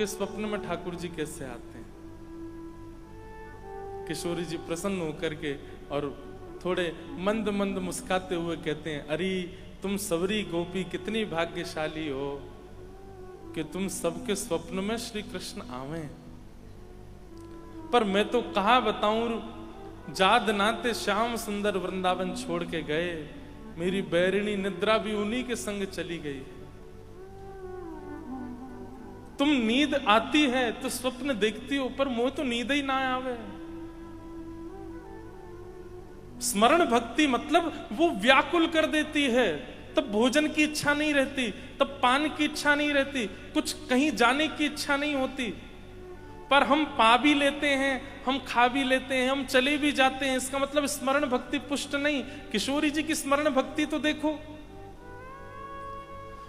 कि स्वप्न में ठाकुर जी कैसे आते हैं। किशोरी जी प्रसन्न होकर के और थोड़े मंद मंद मुस्काते हुए कहते हैं, अरे तुम सबरी गोपी कितनी भाग्यशाली हो कि तुम सबके स्वप्न में श्री कृष्ण आवे। पर मैं तो कहा बताऊं, जाद नाते श्याम सुंदर वृंदावन छोड़ के गए, मेरी बैरिणी निद्रा भी उन्हीं के संग चली गई। तुम नींद आती है तो स्वप्न देखती हो, पर मोह तो नींद ही ना आवे। स्मरण भक्ति मतलब वो व्याकुल कर देती है, तब भोजन की इच्छा नहीं रहती, तब पान की इच्छा नहीं रहती, कुछ कहीं जाने की इच्छा नहीं होती। पर हम पा भी लेते हैं, हम खा भी लेते हैं, हम चले भी जाते हैं, इसका मतलब स्मरण भक्ति पुष्ट नहीं। किशोरी जी की स्मरण भक्ति तो देखो,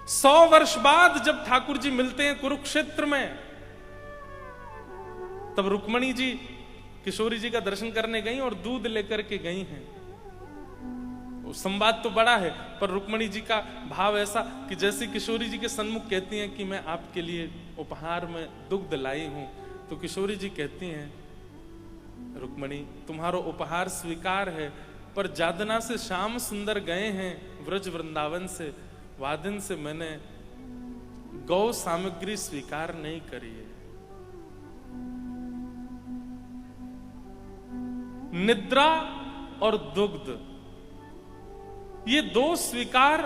100 वर्ष बाद जब ठाकुर जी मिलते हैं कुरुक्षेत्र में, तब रुक्मणी जी किशोरी जी का दर्शन करने गई और दूध लेकर के गई हैं। संवाद तो बड़ा है, पर रुक्मणी जी का भाव ऐसा कि जैसे किशोरी जी के सन्मुख कहती हैं कि मैं आपके लिए उपहार में दुग्ध लाई हूं, तो किशोरी जी कहती हैं, रुक्मणी तुम्हारा उपहार स्वीकार है, पर जादना से श्याम सुंदर गए हैं व्रज वृंदावन से, वादिन से मैंने गौ सामग्री स्वीकार नहीं करी है। निद्रा और दुग्ध, ये 2 स्वीकार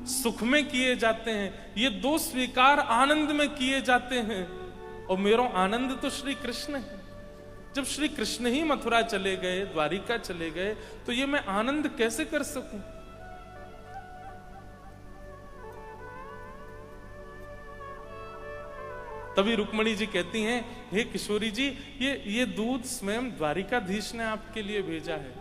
सुख में किए जाते हैं, ये 2 स्वीकार आनंद में किए जाते हैं, और मेरा आनंद तो श्री कृष्ण है। जब श्री कृष्ण ही मथुरा चले गए, द्वारिका चले गए, तो ये मैं आनंद कैसे कर सकूं। तभी रुक्मणी जी कहती हैं, हे किशोरी जी, ये दूध स्वयं द्वारिकाधीश ने आपके लिए भेजा है।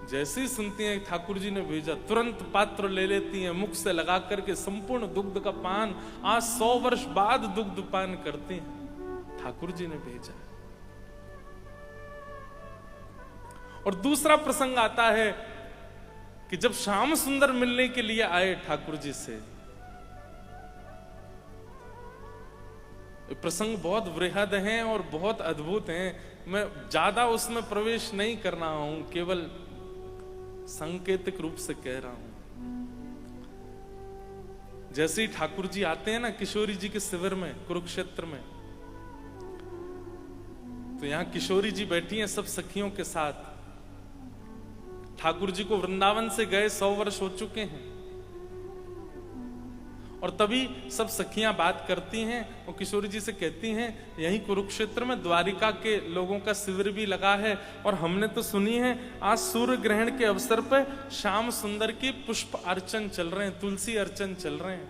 जैसे ही सुनती हैं ठाकुर जी ने भेजा, तुरंत पात्र ले लेती हैं, मुख से लगा करके संपूर्ण दुग्ध का पान, आज 100 वर्ष बाद दुग्ध पान करती हैं, ठाकुर जी ने भेजा। और दूसरा प्रसंग आता है कि जब श्याम सुंदर मिलने के लिए आए ठाकुर जी से, प्रसंग बहुत वृहद हैं और बहुत अद्भुत हैं, मैं ज्यादा उसमें प्रवेश नहीं कर रहा हूं, केवल सांकेतिक रूप से कह रहा हूं। जैसे ही ठाकुर जी आते हैं ना किशोरी जी के शिविर में कुरुक्षेत्र में, तो यहां किशोरी जी बैठी हैं सब सखियों के साथ। ठाकुर जी को वृंदावन से गए 100 वर्ष हो चुके हैं, और तभी सब सखियां बात करती हैं और किशोरी जी से कहती हैं, यहीं कुरुक्षेत्र में द्वारिका के लोगों का शिविर भी लगा है, और हमने तो सुनी है आज सूर्य ग्रहण के अवसर पर श्याम सुंदर की पुष्प अर्चन चल रहे हैं, तुलसी अर्चन चल रहे हैं।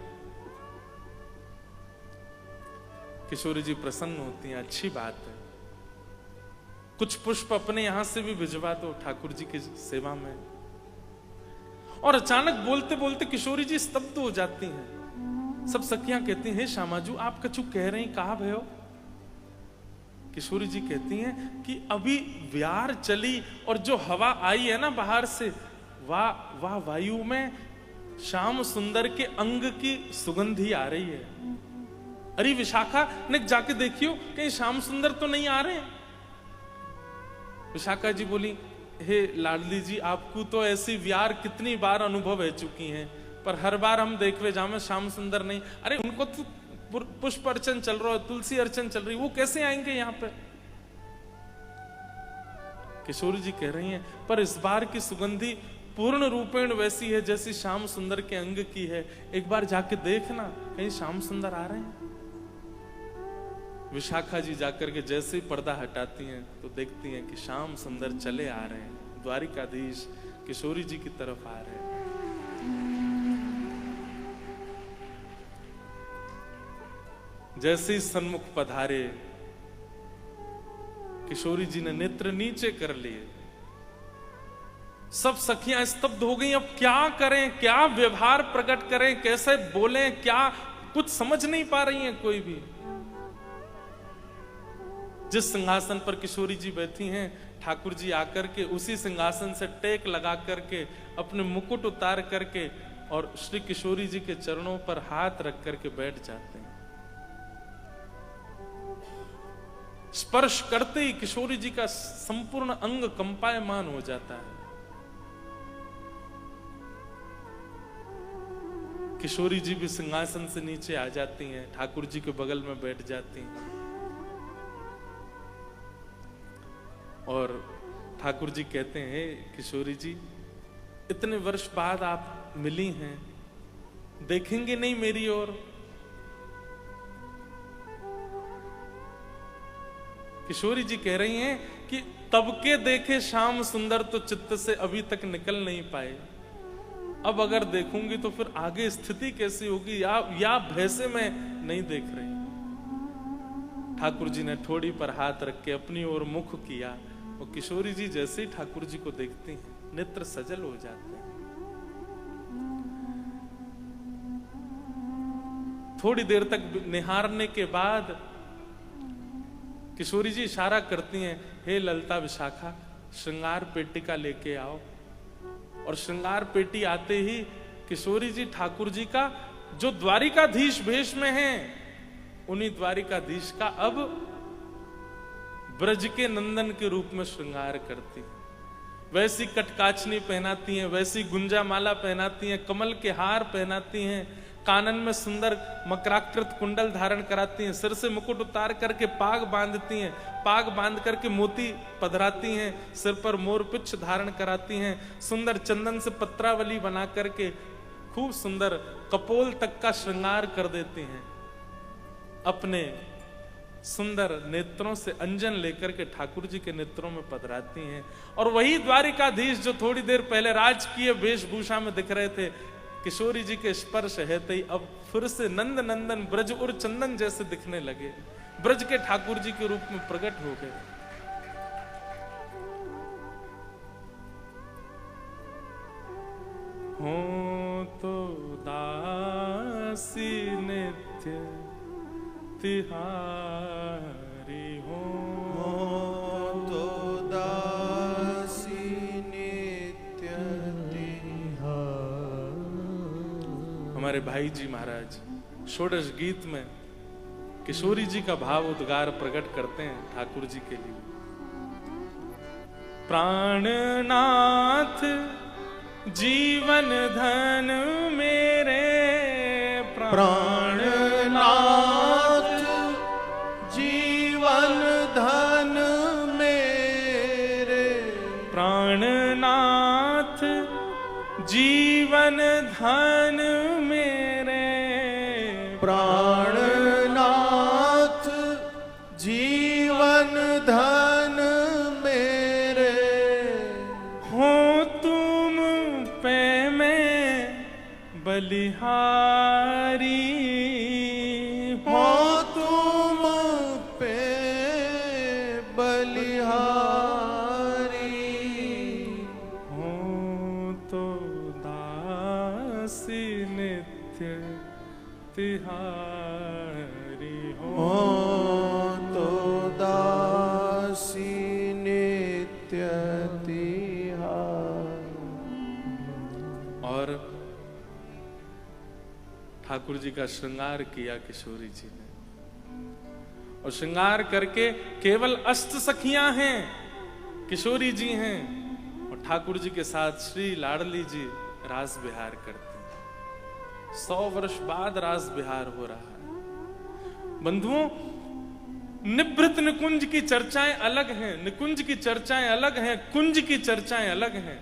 किशोरी जी प्रसन्न होती हैं, अच्छी बात है, कुछ पुष्प अपने यहां से भी भिजवा दो ठाकुर जी की सेवा में। और अचानक बोलते बोलते किशोरी जी स्तब्ध हो जाती हैं। सब सखियां कहती हैं, हे श्यामाजू आप कछु कह रही, कहा भयो। किशोरी जी कहती हैं कि अभी व्यार चली और जो हवा आई है ना बाहर से, वाह वायु में श्याम सुंदर के अंग की सुगंधी आ रही है। अरे विशाखा ने जाके देखियो कहीं श्याम सुंदर तो नहीं आ रहे हैं। विशाखा जी बोली, हे लाडली जी आपको तो ऐसी व्यार कितनी बार अनुभव हो चुकी हैं, पर हर बार हम देखवे जामे श्याम सुंदर नहीं। अरे उनको तो पुष्प अर्चन चल रहा है, तुलसी अर्चन चल रही, वो कैसे आएंगे यहाँ पे। किशोरी जी कह रही हैं, पर इस बार की सुगंधी पूर्ण रूपेण वैसी है जैसी श्याम सुंदर के अंग की है, एक बार जाके देखना कहीं श्याम सुंदर आ रहे हैं। विशाखा जी जाकर के जैसे ही पर्दा हटाती हैं तो देखती हैं कि श्याम सुंदर चले आ रहे हैं, द्वारिकाधीश किशोरी जी की तरफ आ रहे हैं। जैसे ही सन्मुख पधारे, किशोरी जी ने नेत्र नीचे कर लिए। सब सखियां स्तब्ध हो गई, अब क्या करें, क्या व्यवहार प्रकट करें, कैसे बोलें, क्या कुछ समझ नहीं पा रही हैं कोई भी। जिस सिंहासन पर किशोरी जी बैठी हैं, ठाकुर जी आकर के उसी सिंहासन से टेक लगा करके अपने मुकुट उतार करके और श्री किशोरी जी के चरणों पर हाथ रख करके बैठ जाते हैं। स्पर्श करते ही किशोरी जी का संपूर्ण अंग कंपायमान हो जाता है। किशोरी जी भी सिंहासन से नीचे आ जाती हैं, ठाकुर जी के बगल में बैठ जाती हैं और ठाकुर जी कहते हैं, किशोरी जी इतने वर्ष बाद आप मिली हैं, देखेंगे नहीं मेरी ओर? किशोरी जी कह रही हैं कि तब के देखे श्याम सुंदर तो चित्त से अभी तक निकल नहीं पाए, अब अगर देखूंगी तो फिर आगे स्थिति कैसी होगी, या भय से मैं नहीं देख रही। ठाकुर जी ने ठोड़ी पर हाथ रख के अपनी ओर मुख किया और किशोरी जी जैसे ही ठाकुर जी को देखती हैं नेत्र सजल हो जाते हैं। थोड़ी देर तक निहारने के बाद किशोरी जी इशारा करती हैं, हे ललता विशाखा श्रृंगार पेटिका लेके आओ। और श्रृंगार पेटी आते ही किशोरी जी ठाकुर जी का जो द्वारिकाधीश भेष में हैं, उन्हीं द्वारिकाधीश का अब ब्रज के नंदन के रूप में श्रृंगार करती हैं। वैसी कटकाचनी पहनाती हैं, वैसी गुंजा माला पहनाती हैं, कमल के हार पहनाती हैं, कानन में सुंदर मकराकृत कुंडल धारण कराती हैं, सिर से मुकुट उतार करके पाग बांधती हैं, पाग बांध करके मोती पधराती हैं, सिर पर मोर पिच्छ धारण कराती हैं, सुंदर चंदन से पत्रावली बना करके खूब सुंदर कपोल तक का श्रृंगार कर देती हैं। अपने सुंदर नेत्रों से अंजन लेकर के ठाकुर जी के नेत्रों में पधराती हैं। और वही द्वारिकाधीश जो थोड़ी देर पहले राजकीय वेशभूषा में दिख रहे थे, किशोरी जी के स्पर्श है ही अब फिर से नंद नंदन ब्रज और चंदन जैसे दिखने लगे, ब्रज के ठाकुर जी के रूप में प्रकट हो गए। हो तो दासी नित्य तिहारी, हो तो दासी नित्य हमारे भाई जी महाराज षोडश गीत में किशोरी जी का भाव उद्गार प्रकट करते हैं ठाकुर जी के लिए। प्राणनाथ जीवन धन मेरे, प्राणनाथ जीवन धन मेरे, प्राणनाथ जीवन धन मेरे, प्राणनाथ जीवन धन मेरे, हो तुम पे मैं बलिहारी, हो तुम पे बलिहारी, हो तो दासी नित्य तिहारी, हो तो दासी नित्य तिहारी। और ठाकुर जी का श्रृंगार किया किशोरी जी ने, और श्रृंगार करके केवल अष्ट सखियां हैं, किशोरी जी हैं और ठाकुर जी के साथ श्री लाडली जी रास विहार करते हैं। 100 वर्ष बाद रास विहार हो रहा है। बंधुओं, निभृत निकुंज की चर्चाएं अलग हैं, निकुंज की चर्चाएं अलग हैं, कुंज की चर्चाएं अलग हैं।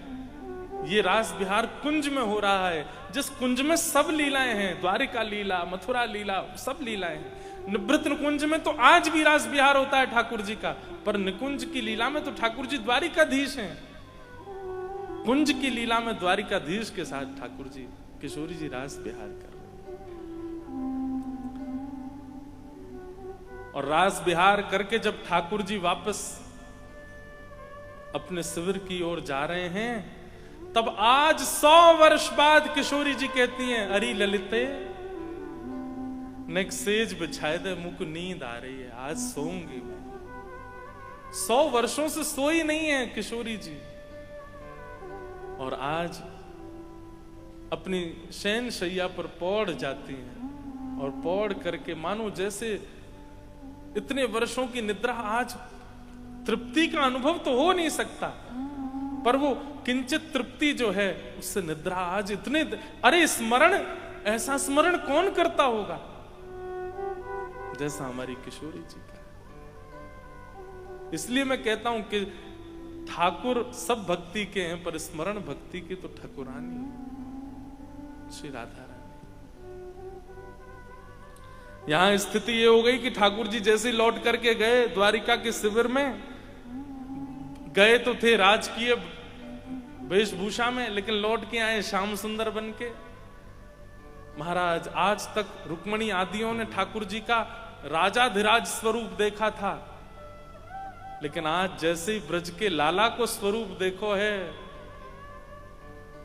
ये रास विहार कुंज में हो रहा है, जिस कुंज में सब लीलाएं हैं, द्वारिका लीला, मथुरा लीला, सब लीलाएं हैं। निभृत निकुंज में तो आज भी रास विहार होता है ठाकुर जी का, पर निकुंज की लीला में तो ठाकुर जी द्वारिकाधीश हैं। कुंज की लीला में द्वारिकाधीश के साथ ठाकुर जी, किशोरी जी रास विहार कर रहे हैं। और रास विहार करके जब ठाकुर जी वापस अपने शिविर की ओर जा रहे हैं, तब आज 100 वर्ष बाद किशोरी जी कहती हैं, अरे ललिते नेक सेज बिछाए दे, मुझको नींद आ रही है, आज सोऊंगी मैं। 100 वर्षों से सोई नहीं है किशोरी जी, और आज अपनी शयन शैया पर पौड़ जाती हैं, और पौड़ करके मानो जैसे इतने वर्षों की निद्रा, आज तृप्ति का अनुभव तो हो नहीं सकता, पर वो किंचित तृप्ति जो है उससे निद्रा आज इतने, अरे स्मरण, ऐसा स्मरण कौन करता होगा जैसा हमारी किशोरी जी का। इसलिए मैं कहता हूं कि ठाकुर सब भक्ति के हैं, पर स्मरण भक्ति की तो ठाकुरानी है, श्री राधा रानी। यहां स्थिति ये हो गई कि ठाकुर जी जैसे लौट करके गए द्वारिका के शिविर में, गए तो थे राजकीय वेशभूषा में, लेकिन लौट के आए श्याम सुंदर बन के। महाराज, आज तक रुक्मणी आदियों ने ठाकुर जी का राजाधिराज स्वरूप देखा था, लेकिन आज जैसे ही ब्रज के लाला को स्वरूप देखो है,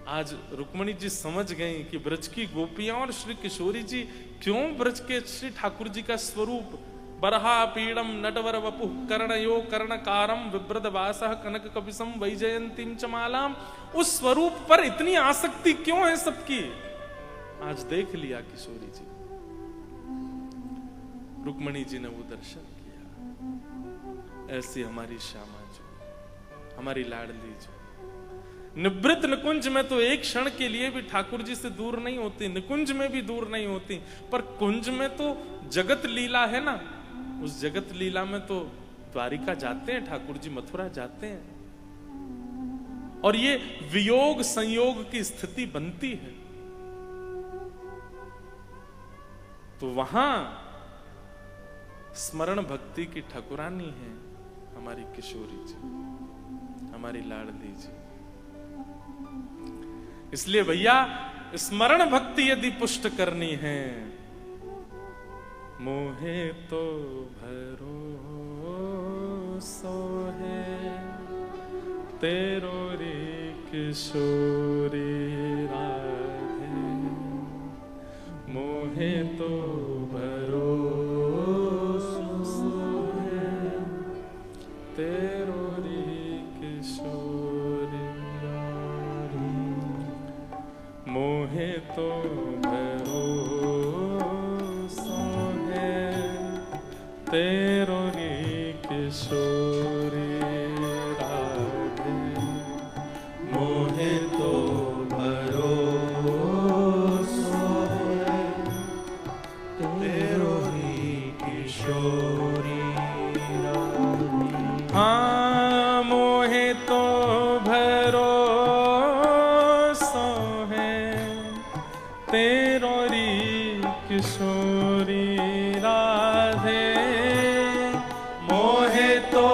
आज रुक्मणी जी समझ गई कि ब्रज की गोपियां और श्री किशोरी जी क्यों ब्रज के श्री ठाकुर जी का स्वरूप बरहा पीड़म नटवर वपुः कर्णयो कर्णकारम विव्रत वासः कनक कपिसम वैजयंतीम च मालाम, उस स्वरूप पर इतनी आसक्ति क्यों है सबकी, आज देख लिया किशोरी जी। रुक्मणी जी ने वो दर्शन किया। ऐसी हमारी श्यामा जी, हमारी लाडली जी, निवृत्त निकुंज में तो एक क्षण के लिए भी ठाकुर जी से दूर नहीं होती, निकुंज में भी दूर नहीं होती, पर कुंज में तो जगत लीला है ना, उस जगत लीला में तो द्वारिका जाते हैं ठाकुर जी, मथुरा जाते हैं, और ये वियोग संयोग की स्थिति बनती है। तो वहां स्मरण भक्ति की ठाकुरानी है हमारी किशोरी जी, हमारी लाडली जी। इसलिए भैया, स्मरण भक्ति यदि पुष्ट करनी है, मोहे तो भरोसो है तेरो रे किशोरी राधे, मोहे तो भरोसो है तेरो रे किशोरी राधे, मोहे तो तेरो रे किशोरी राधे, मोहे तो भरोसो है तेरो रे किशोरी राधे। हाँ, मोहे तो भरोसो है तेरो रे किशोरी राधे, मोहे तो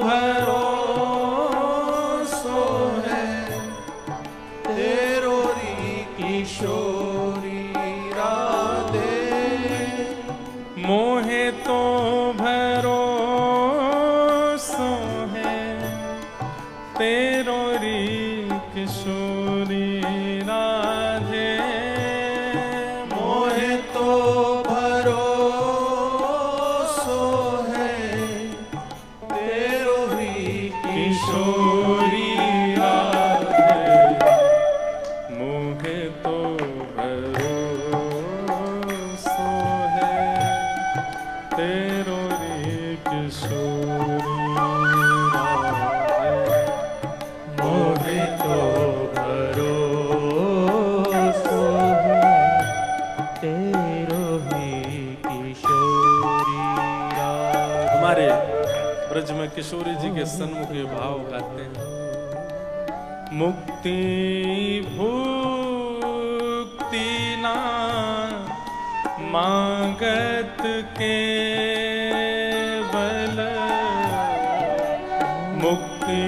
भरोसो है तेरो री किशोरी राधे, मोहे तो भरोसो है तेरो री किशोरी राधे, मोहे तो किशोरी राधे, मोहे तो भरोसो है तेरो रे किशोरी राधे, मोहे तो भरोसो है तेरो रे किशोरी राधे। हमारे ब्रज में किशोरी जी के सन्मुख ये भाव गाते हैं, मुक्ति भुक्ति ना मांगत केवल, मुक्ति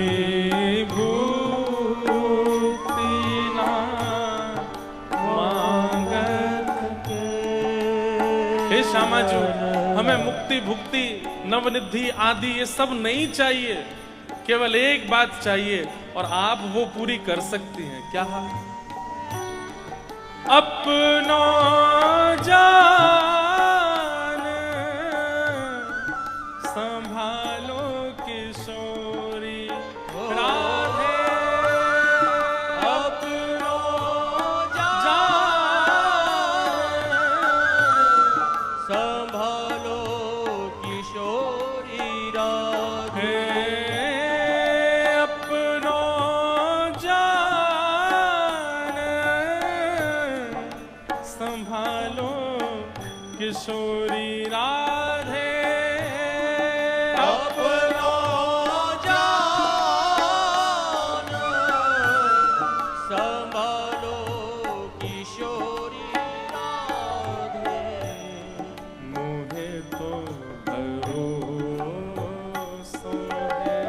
भुक्ति ना मांगत केवल। हे श्यामा जी, हमें मुक्ति भुक्ति नवनिधि आदि ये सब नहीं चाहिए, केवल एक बात चाहिए, और आप वो पूरी कर सकती हैं। क्या? अपना जान संभालो किशोरी राधे, अपना जान संभालो किशोरी भरोसो है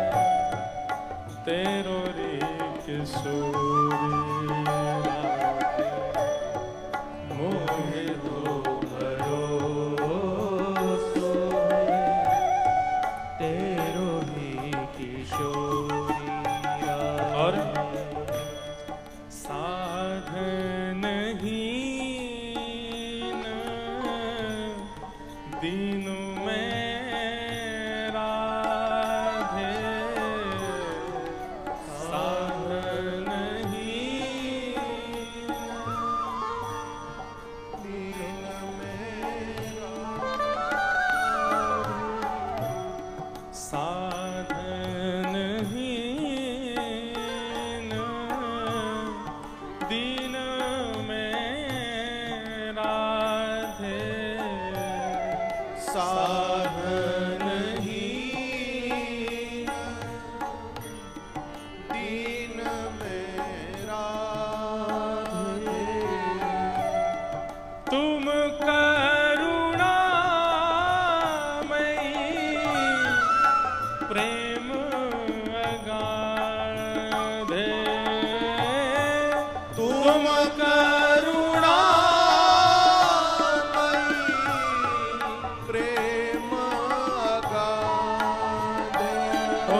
तेरो रे किशोरी राधे मोहे तो भरोसो है तेरो ही किशोरी और साधन हीन दीन में राधे साधन हीन दीन मेरा साधन हीन दीन में राधे साधन हीन दीन मेरा तुम करुणामयी प्रेम अगाधे तुम करुणामयी प्रेम अगाधे ओ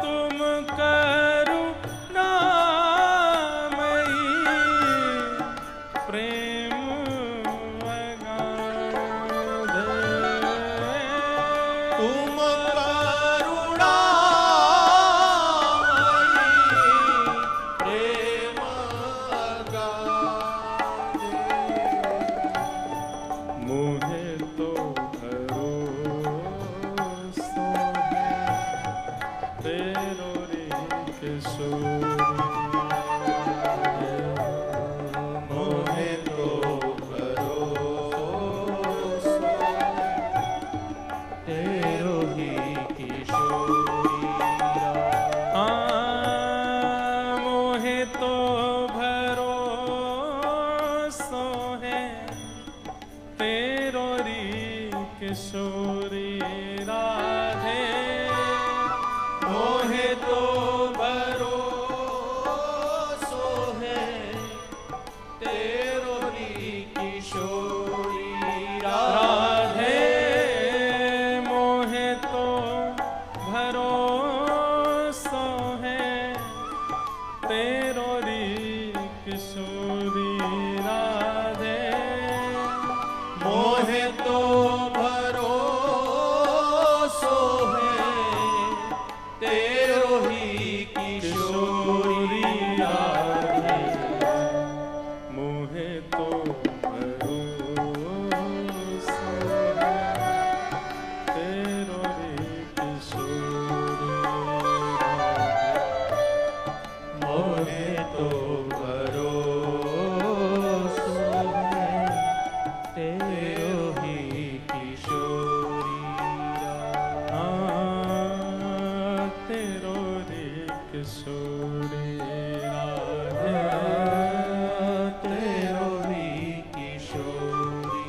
तुम करुणामयी प्रेम अगाधे तुम करुणामयी प्रेम अगाधे मुझे तो भरोसो है तेरो रे किशोरी मोहे तो भरोसो तेरो ही किशोरी मोहे तो भरोसो है तेरो री किशोरी राधे मोहे तो भरोसो है तेरो ही किशोरी राधे मोहे तो भरोसो है तेरो री किशोरी राधे मोहे तो भरोसो है तेरो ही किशोरी राधे मोहे तो भरोसो है तेरो रे किशोरी मोहे तो भरोसो है तेरो ही किशोरी तेरो रे किशोरी राधे तेरो ही किशोरी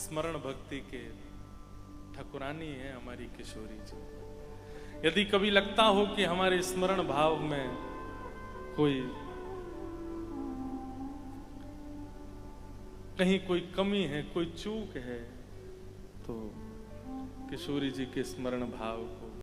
स्मरण भक्ति के ठाकुरानी है हमारी किशोरी जी। यदि कभी लगता हो कि हमारे स्मरण भाव में कोई कहीं कोई कमी है, कोई चूक है, तो किशोरी जी के स्मरण भाव को